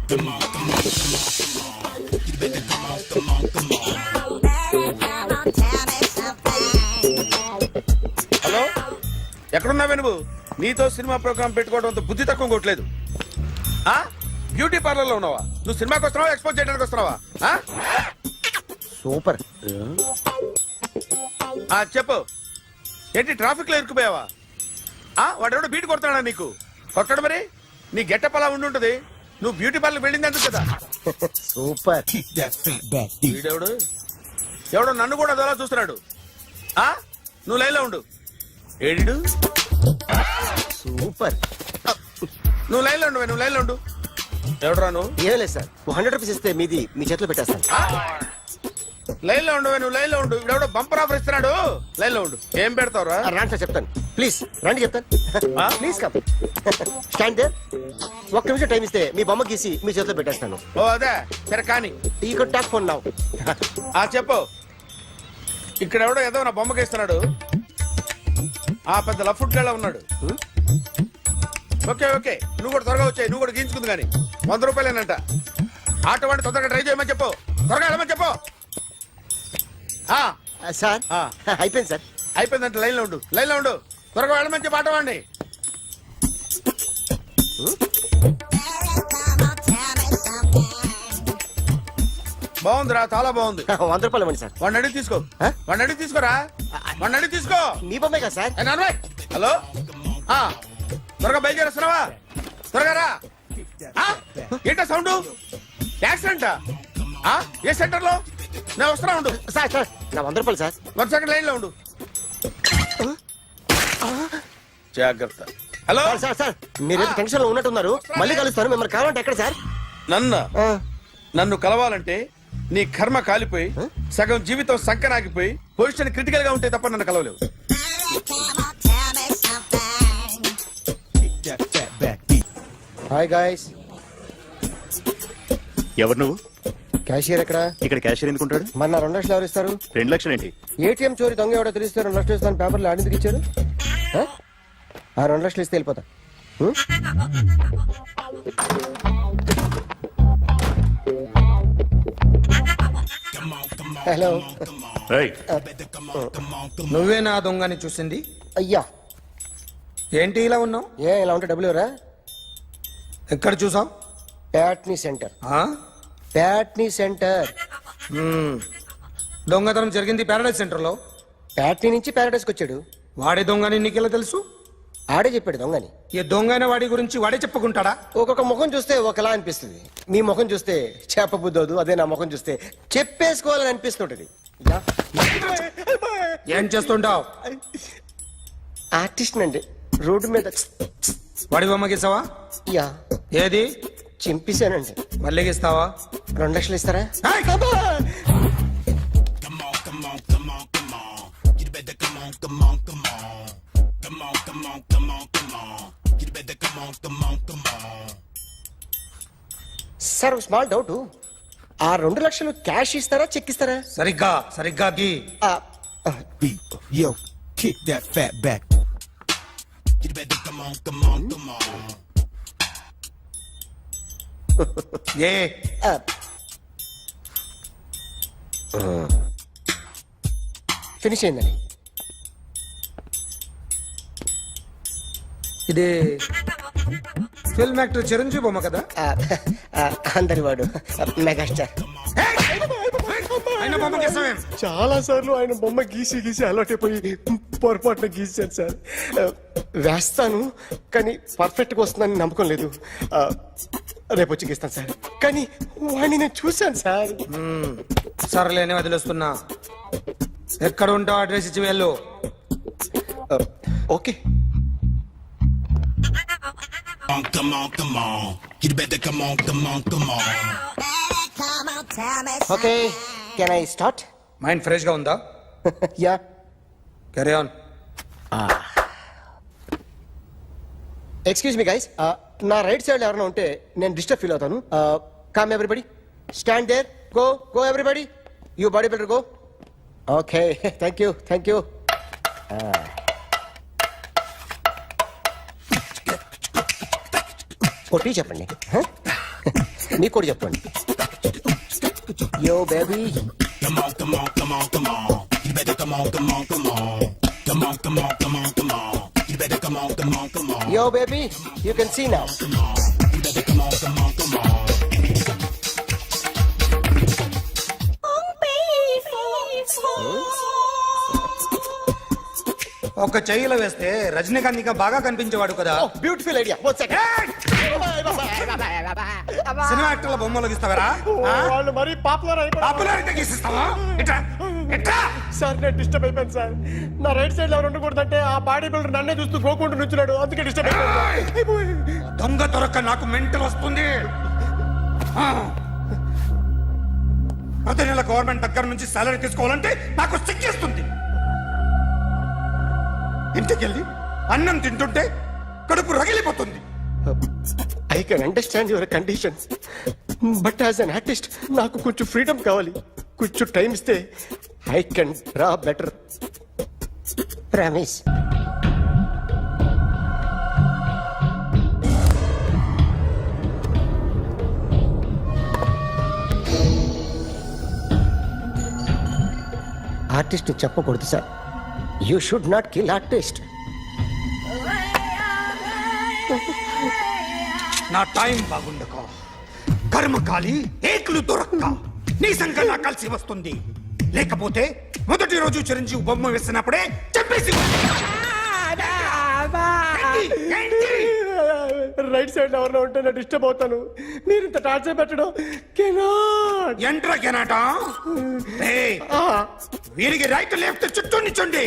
Hello, ఎక్కడున్నావే నువ్వు? నీతో cinema programme పెట్టుకోవడంతో బుద్ధి తక్కువ కొట్టలేదు. బ్యూటీ పార్లర్ లో ఉన్నావా? నువ్వు సినిమాకి వస్తున్నావా, ఎక్స్పోజ్ చేయడానికి వస్తున్నావా? సూపర్. చెప్పు, ఏంటి ట్రాఫిక్ లో ఇరుక్కుపోయావా? వాడెవడో బీట్ కొడతాడా నీకు? కొట్టడు మరి. నీ గెట్టప్ అలా ఉండుంటది. నువ్వు బ్యూటీ పార్లర్ వెళ్ళింది ఎందుకు కదా? సూపర్. వీడెవడు? ఎవడో నన్ను కూడా అదోలా చూస్తున్నాడు. నువ్వు లైన్లో ఉండు. ఏడు సూపర్. నువ్వు లైన్లో ఉండు, నువ్వు లైన్లో ఉండు. ఎవడరా నువ్వు? ఏం లేదు సార్, 100 రూపీస్ ఇస్తే మీది మీ చేతిలో పెట్టేస్తాను. లైన్లో ఉండు, నువ్వు లైన్లో ఉండు. ఇవిడెవడో బంపర్ ఆఫర్ ఇస్తున్నాడు. లైన్లో ఉండు. ఏం పెడతావురా? రాండి సార్, చెప్తాను. ప్లీజ్ రండి, చెప్తాను. Please come. Stand there. ఒక్క నిమిషం టైం ఇస్తే మీ బొమ్మ గీసి మీ చేతిలో పెట్టేస్తాను. ఓ అదే సరే, కానీ ఈ కుడ్ టాక్ ఫోన్ నౌ. చెప్పు. ఇక్కడ ఎవడో ఏదో నా బొమ్మకి ఇస్తున్నాడు. పెద్ద లఫుట్ గళ్ళ ఉన్నాడు. ఓకే ఓకే, నువ్వు కూడా త్వరగా వచ్చాయి. నువ్వు కూడా గీంచుకుంది కానీ 100 రూపాయలేనంట. ఆటో వాడిని తొందరగా ట్రై చేయమని చెప్పు. త్వరగా వెళ్ళమని చెప్పు. సార్ అయిపోయింది సార్. అయిపోయిందంట. లైన్లో ఉండు, లైన్లో ఉండు. త్వరగా వెళ్ళమని చెప్పు ఆటో వాడిని. బాగుందిరా, చాలా బాగుంది. 100 రూపాయలు ఇవ్వండి సార్. వాడిని అడిగి తీసుకో. వాడిని అడిగి తీసుకోరా. వాడిని అడిగి తీసుకో. మీ బొమ్మే కదా సార్. హలో, త్వరగా బయలుదేరేస్తున్నావా? త్వరగా రా. ఏంటా సౌండ్? యాక్సిడెంటా? ఏ సెంటర్ లో? నేను వస్తున్నా ఉండు. సార్ సార్, నా 100 రూపాయలు సార్. 1 సెకండ్ లైన్ లో ఉండు. జాగ్రత్త. హలో సార్ సార్ సార్, మీరు టెన్షన్ లో ఉన్నట్టున్నారు. మళ్ళీ కలుస్తాను. మిమ్మల్ని కావాలంటే ఎక్కడ సార్? నన్ను కలవాలంటే నీ కర్మ కాలిపోయి సగం జీవితం సంకనాగిపోయి పొజిషన్ క్రిటికల్ గా ఉంటే తప్ప నన్ను కలవలేవు. Hi guys. ఎవరు నువ్వు? క్యాషియర్ ఎక్కడ? ఇక్కడ క్యాషియర్ ఎందుకుంటాడు? మన 2 లక్షలు ఎవరు ఇస్తారు? 2 లక్షలు ఏంటి? ఏటీఎం చోరీ దొంగ ఎవడో తెలిస్తే 2 లక్షలు ఇస్తాను పేపర్లు ఆడిందుకు ఇచ్చారు. 2 లక్షలు ఇస్తే వెళ్ళిపోతా. హలో. నువ్వే నా దొంగని చూసింది? అయ్యా, ఏంటి ఇలా ఉన్నావు? ఇలా ఉంటే డబ్బులు ఎవరా? ఎక్కడ చూసావు? ప్యాట్నీ సెంటర్. ప్యాట్నీ సెంటర్. దొంగతనం జరిగింది ప్యారడైజ్ సెంటర్ లో. ప్యాట్నీ నుంచి ప్యారడైజ్కి వచ్చాడు. వాడే దొంగని నీకెలా తెలుసు? ఆడే చెప్పాడు దొంగని. ఈ దొంగైన వాడి గురించి వాడే చెప్పుకుంటాడా? ఒక్కొక్క ముఖం చూస్తే ఒకలా అనిపిస్తుంది. మీ ముఖం చూస్తే చెప్పబుద్దోదు. అదే నా ముఖం చూస్తే చెప్పేసుకోవాలని అనిపిస్తుంటది. ఏం చేస్తుంటావు? ఆర్టిస్ట్ అండి. రోడ్డు మీద వాడి బొమ్మ గీసావా? యా. ఏది? చింపేశానండి. మళ్ళీ గీస్తావా? 2 లక్షలు ఇస్తారా? Sir, small doubt. ఆ 2 లక్షలు క్యాష్ ఇస్తారా, చెక్ ఇస్తారా? సరిగ్గా గీ. Yo, kick that fat back. You better come on. A finish అయిందండి. ఇది ఫిల్మ్ యాక్టర్ చిరంజీవి బొమ్మ కదా? అందరి వాడు మెగాస్టార్. ఆయన బొమ్మ గీసావేం? చాలా సార్లు ఆయన బొమ్మ గీసి అలవాటైపోయి పొరపాటున గీసాను సార్. వేస్తాను కానీ పర్ఫెక్ట్ గా వస్తుందని నమ్మకం లేదు. రేపు వచ్చి గీస్తాను సార్. కానీ వాడిని నేను చూశాను సార్. సర్లేని వదిలేస్తున్నా. ఎక్కడ ఉంటావు అడ్రస్ ఇచ్చి వెళ్ళు. Okay. Come on. You better come on. Okay, can I start? Mind fresh గా ఉందా? Yeah. Carry on. Excuse me guys, నా రైట్ సైడ్ ఎవరైనా ఉంటే నేను డిస్టర్బ్ ఫీల్ అవుతాను. Come everybody, stand there. Go everybody. You body builder go. Okay, thank you. కొట్టి చెప్పండి. నీకు కూడా చెప్పండి. Yo baby. Come on, come on, come on, come on. You better come on, come on, come on. Come on, come on, come on, come on. You better come on, come on, come on. Yo baby, you can see now. Come on. You better come on, come on, come on. ఒక చెయ్యిలో వేస్తే రజనీకాంత్ ఇంకా బాగా కనిపించేవాడు కదా. Beautiful idea. Cinema యాక్టర్ల బొమ్మలు గీస్తావరా? వాళ్ళు మరీ popular అయిపోయారు. Popularity గీసిస్తావా? ఇట్రా ఇట్రా. సార్ నేను డిస్టర్బ్ అయిపోయాను సార్. నా రైట్ సైడ్ లో ఉండకూడదంటే ఆ బాడీ బిల్డర్ నన్నే చూస్తూ గోకుంటూ నుంచున్నాడు, అందుకే డిస్టర్బ్ అయిపోయాను. దొంగ దొరక్క నాకు మెంటల్ వస్తుంది. ప్రతి నెల గవర్నమెంట్ దగ్గర నుంచి సాలరీ తీసుకోవాలంటే నాకు సిగ్గేస్తుంది. ఇంటికెళ్ళి అన్నం తింటుంటే కడుపు రగిలిపోతుంది. I can understand your conditions, but as an artist నాకు కొంచెం ఫ్రీడమ్ కావాలి. కొంచెం టైం ఇస్తే I can draw better. Promise. Artist చెప్పకూడదు sir. You should not kill artist. నా టైం బాగుండక కర్మకాలి ఏకులు దొరక్క నీ సంకల్లా కలిసి వస్తుంది. లేకపోతే మొదటి రోజు చిరంజీవి బొమ్మ వేసినప్పుడే చెప్పేసి రైట్ సైడ్ ఎవరిలో ఉంటే నేను డిస్టర్బ్ అవుతాను. మీరు ఇంత టార్చర్ పెట్టడం కెనాట్. ఎంట్రా కెనాట. వీరికి రైట్ లెఫ్ట్ చుట్టూ నిచ్చండి.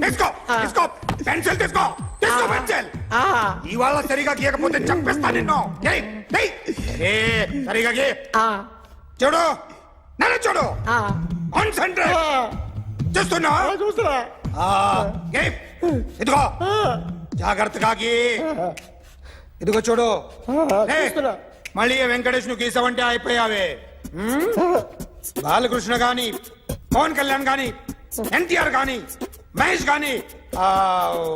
తీసుకో తీసుకో పెన్సిల్ తీసుకో తీసుకో పెన్సిల్. ఇవాళ సరిగా గీయకపోతే చంపేస్తా నిన్ను. సరిగా గీ. చూడు నన్ను చూడు. కాన్సంట్రేట్ చూస్తున్నా చూస్తున్నా. ఇదిగో జాగ్రత్తగా గీ. ఇదిగో చూడు. మళ్ళీ వెంకటేష్ ను గీసావంటే అయిపోయావే. బాలకృష్ణ గాని, పవన్ కళ్యాణ్ గాని, ఎన్టీఆర్ గాని, మహేష్ గాని,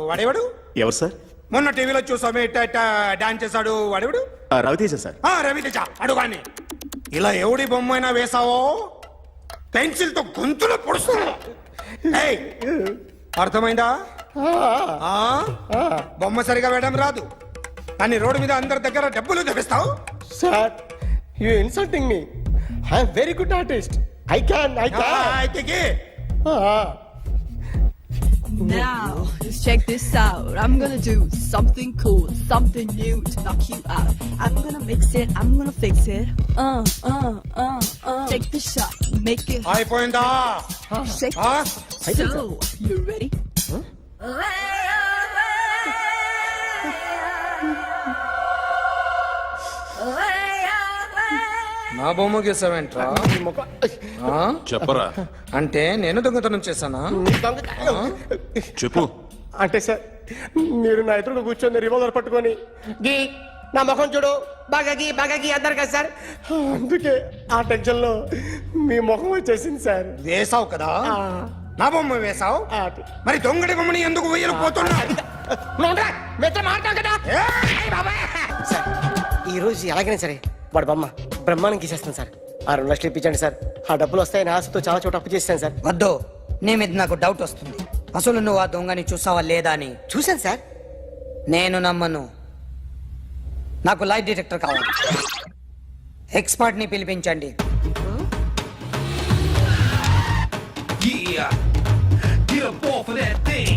వాడేవాడు ఎవరు సార్? మొన్న టీవీలో చూసామే డాన్స్ చేశాడు వాడేవాడు? రవితేజ సార్. రవితేజ అడుగాని. ఇలా ఎవడి బొమ్మ అయినా వేసావో పెన్సిల్ తో గొంతులో పొడుస్తున్నా. అర్థమైందా? బొమ్మ సరిగా వేయడం రాదు కానీ రోడ్డు మీద అందరి దగ్గర డబ్బులు తెప్పిస్తావు. Sir you insulting me. I am very good artist. I can. అయితే Now, just check this out. I'm gonna do something cool, something new to knock you out. I'm gonna mix it, I'm gonna fix it. Take the shot, make it. అయిపోయిందా? Shake it. So, you ready? నా బొమ్మ గీసావేంట్రా? చెప్పరా. అంటే నేను దొంగతనం చేశానా? చెప్పు. అంటే సార్ మీరు నా ఎదురుగా కూర్చొని రివాల్వర్ పట్టుకొని గీ నా ముఖం చూడు బాగా గీ అన్నారు కదా సార్. అందుకే ఆ టెన్షన్ లో మీ ముఖం వచ్చేసింది సార్. వేసావు కదా, నా బొమ్మ వేసావు. మరి దొంగడి బొమ్మని ఎందుకు వేయలేకపోతున్నా? సార్ ఈ రోజు ఎలాగైనా సరే వాడు బొమ్మ బ్రహ్మాండం గీసేస్తాను సార్. 6 లక్షలు ఇప్పించండి సార్. ఆ డబ్బులు వస్తాయని ఆశతో చాలా చోట అప్పు చేస్తాను సార్. వద్దు, నీ మీద నాకు డౌట్ వస్తుంది. అసలు నువ్వు ఆ దొంగని చూసావా లేదా అని. చూశాను సార్. నేను నమ్మను. నాకు లైట్ డిటెక్టర్ కావాలి. ఎక్స్పర్ట్ ని పిలిపించండి. Yeah, get up off of that thing.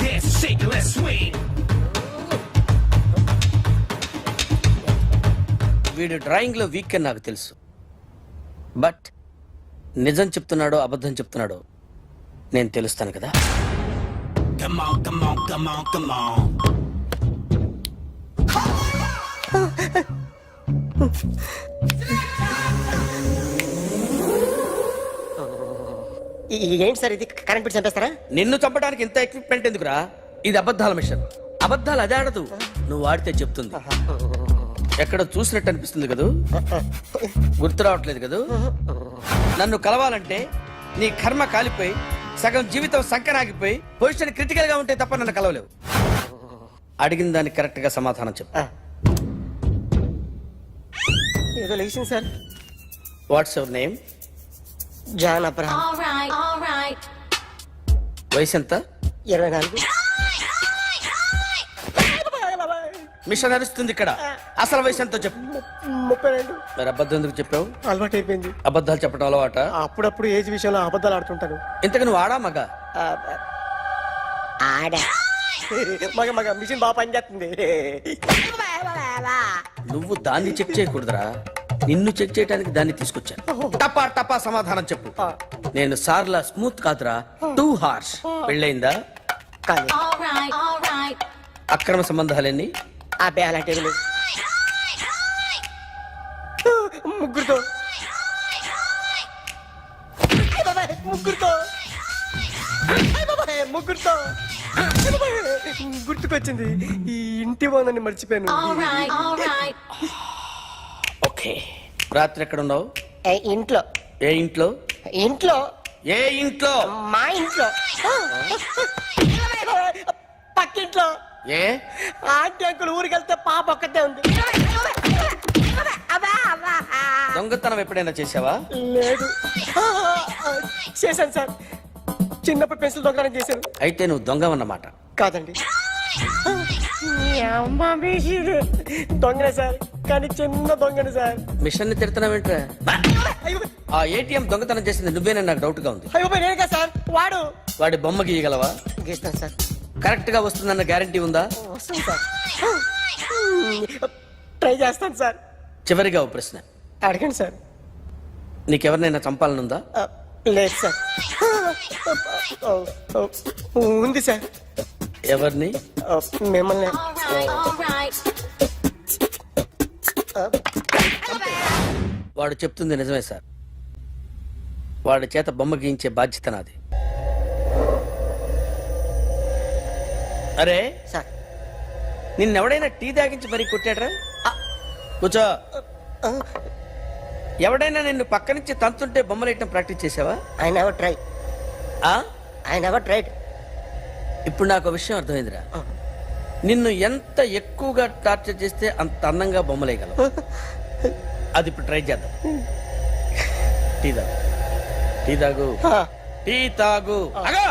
Dance, shake, let's swing. వీడు డ్రాయింగ్ లో వీక్ అని నాకు తెలుసు, బట్ నిజం చెప్తున్నాడో అబద్ధం చెప్తున్నాడో నేను తెలుస్తాను కదా. Come on, come on, come on, come on. ఏంటి సార్ ఇది? కరెంట్ బిల్ చంపేస్తారా? నిన్ను చంపడానికి ఇంత ఎక్విప్మెంట్ ఎందుకురా? ఇది అబద్ధాల మిషన్. అబద్ధాలు అదే ఆడదు, నువ్వు ఆడితే చెప్తుంది. ఎక్కడ చూసినట్టు అనిపిస్తుంది కదూ, గుర్తు రావట్లేదు కదూ. నన్ను కలవాలంటే నీ కర్మ కాలిపోయి సగం జీవితం సంకనాగిపోయి పొజిషన్ క్రిటికల్ గా ఉంటే తప్ప నన్ను కలవలేవు. అడిగిన దానికి కరెక్ట్ గా సమాధానం చెప్పు. ఏదో లేచింది sir. What's your name? John Abraham. all right. వయసు ఎంత? 24. మిషన్ నడుస్తుంది ఇక్కడ. అసలు వయసు ఎంతో చెప్పు. 32. మరి అబద్ధం ఎందుకు చెప్పావు? అలవాటు అయిపోయింది. అబద్ధాలు చెప్పడం అలవాట? అప్పుడప్పుడు ఏజ్ విషయంలో అబద్ధాలు ఆడుతుంటాను. ఇంతకు నువ్వు ఆడా మగ? ఆడా మగ మగ మిషన్ బాగా పనిచేస్తుంది. నువ్వు దాన్ని చెక్ చేయకూడదురా, నిన్ను చెక్ చేయడానికి దాన్ని తీసుకొచ్చాను. టపా టపా సమాధానం చెప్పు. నేను సార్లా స్మూత్ కాదురా, టూ హార్ష్. పెళ్ళయిందా? కానీ All right. అక్రమ సంబంధాలన్నీ? అబ్బాయి అలాంటి ఏమీ లేవు. ముగ్గురుతో ముగ్గురుతో ముగ్గురుతో గుర్తుకొచ్చింది. ఈ ఇంటి బాగుందని మర్చిపోయాను. All right. ఓకే. రాత్రి ఎక్కడ ఉన్నావు? ఇంట్లో. ఏ ఇంట్లో? ఇంట్లో ఏ ఇంట్లో? మా ఇంట్లో. పక్కింట్లో. ఏ ఆంటీ అంకుల్ ఊరికి వెళ్తే పాప ఒక్కతే ఉంది. దొంగతనం ఎప్పుడైనా చేసావా? లేదు. చేశాను సార్, చిన్నప్పుడు పెన్సిల్ దొంగతనం చేశాను. అయితే నువ్వు దొంగవన్నమాట. కాదండి, దొంగనే సార్, కానీ చిన్న దొంగని సార్. మిషన్ ని తిడుతున్నావేంట్రా? అయ్యో ఆ ఏటీఎం దొంగతనం చేసింది నువ్వేనని నాకు డౌట్ గా ఉంది. అయ్యో నేను కదా సార్, వాడు. వాడి బొమ్మ గీయగలవా? గీస్తాను సార్. కరెక్ట్ గా వస్తుందన్న గ్యారంటీ ఉందా? వస్తాను సార్, ట్రై చేస్తాను సార్. చివరిగా ఓ ప్రశ్న అడగండి సార్. నీకెవరినైనా చంపాలనుందా? లేదు సార్. ఉంది సార్. ఎవరిని? మిమ్మల్ని. All right. వాడు చెప్తుంది నిజమే సార్. వాడి చేత బొమ్మ గీయించే బాధ్యత నాది. అరే సార్, నిన్నెవడైనా టీ తాగించి మరీ కొట్టాడ్రా? కూర్చో. ఎవడైనా నిన్ను పక్క నుంచి తంతుంటే బొమ్మలేయటం ప్రాక్టీస్ చేసావా? I never try. ఆ? I never tried. ఇప్పుడు నాకు ఒక విషయం అర్థమైందిరా. నిన్ను ఎంత ఎక్కువగా టార్చర్ చేస్తే అంత అందంగా బొమ్మలేయగలవు. అది ఇప్పుడు ట్రై చేద్దాం. టీ తాగు, టీ తాగు, టీ తాగు. అగా!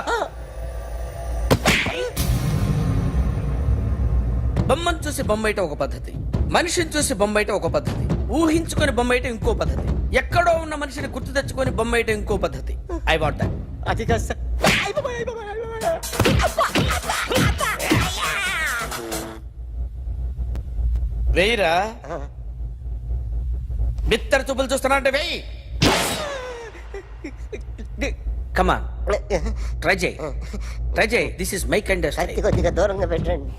బొమ్మను చూసి బొమ్మయటం ఒక పద్ధతి, మనిషిని చూసి బొమ్మయటం ఒక పద్ధతి, ఊహించుకొని బొమ్మయటం ఇంకో పద్ధతి, ఎక్కడో ఉన్న మనిషిని గుర్తు తెచ్చుకొని బొమ్మయటం ఇంకో పద్ధతి. I want that. అది కాదు సార్. వెయ్యిరా. బిత్తర చూపులు చూస్తున్నా అంటే వెయ్యి. కమాన్, ట్రై చేయి, ట్రై చేయి. This is my kind of style. కొద్దిగా దూరంగా పెట్టండి.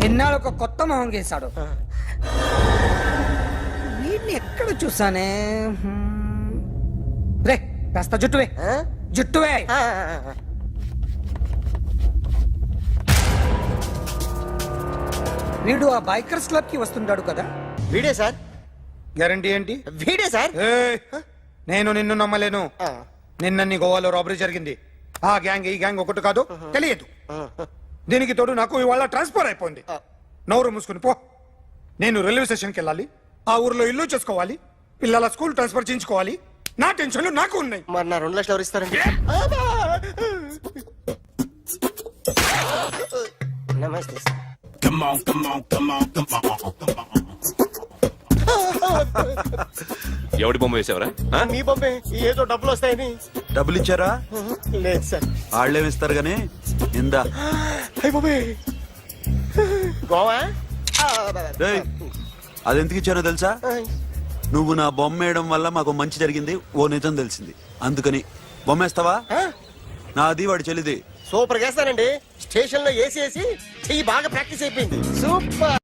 ఎన్నాళ్ళు ఒక కొత్త మొహం గీశాడు. వీడిని ఎక్కడ చూసానే? రే కాస్త జుట్టువే, జుట్టువే. వీడు ఆ బైకర్స్ క్లబ్ కి వస్తుంటాడు కదా? వీడే సార్. గ్యారంటీ ఏంటి? వీడే సార్. ఏయ్, నేను నిన్ను నమ్మలేను. నిన్న నీ గోవాలో రాబరీ జరిగింది. ఆ గ్యాంగ్ ఈ గ్యాంగ్ ఒకటి కాదు, తెలియదు. దీనికి తోడు నాకు ఇవాళ ట్రాన్స్ఫర్ అయిపోయింది. నోరు మూసుకుని పో. నేను రైల్వే స్టేషన్కి వెళ్ళాలి, ఆ ఊర్లో ఇల్లు చేసుకోవాలి, పిల్లల స్కూల్ ట్రాన్స్ఫర్ చేయించుకోవాలి. నా టెన్షన్లు నాకు ఉన్నాయి. మరి నా 2 లక్షలు ఎవరు ఇస్తారండి? నమస్తే sir. Come on, come on, come on, come on, come on. ఎవడి బొమ్మ వేసావరా? మీ బొమ్మే, ఏదో డబ్బులు వస్తాయని. డబ్బులు ఇచ్చారా? లేదు సార్. వాళ్ళేమిస్తారు గానీ ఇందా. అయ్య బాబే, గోవా. డేయ్, అదెందుకు ఇచ్చానో తెలుసా? నువ్వు నా బొమ్మ వేయడం వల్ల మాకు మంచి జరిగింది, ఓ నిజం తెలిసింది. అందుకని బొమ్మేస్తావా? నాది వాడి చెల్లిది. సూపర్ చేస్తానండి. స్టేషన్ లో ఏసీ చెయ్యి బాగా ప్రాక్టీస్ అయిపోయింది. సూపర్.